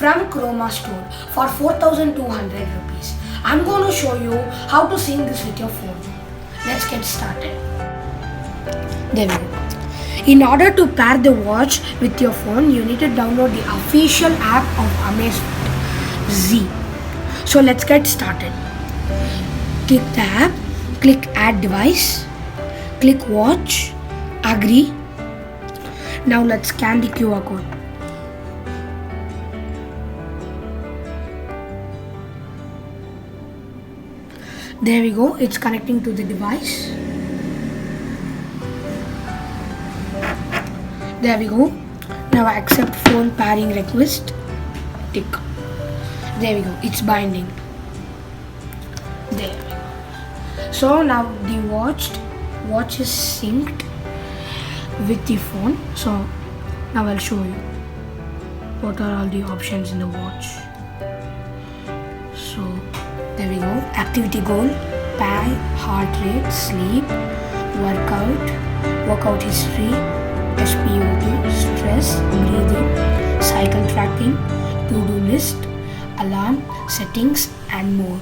from Croma store for 4,200 rupees. I'm going to show you how to sync this with your phone. Let's get started. There we go. In order to pair the watch with your phone, you need to download the official app of Amazfit Z. So let's get started. Click the app, click add device, click watch, agree. Now let's scan the QR code. There we go, it's connecting to the device. There we go. Now accept phone pairing request. Tick. There we go, it's binding. There we go. So now the watch is synced with the phone. So now I'll show you what are all the options in the watch. So there we go. Activity goal, pair, heart rate, sleep, workout history, SPOT, stress, breathing, cycle tracking, to-do list, alarm, settings and more.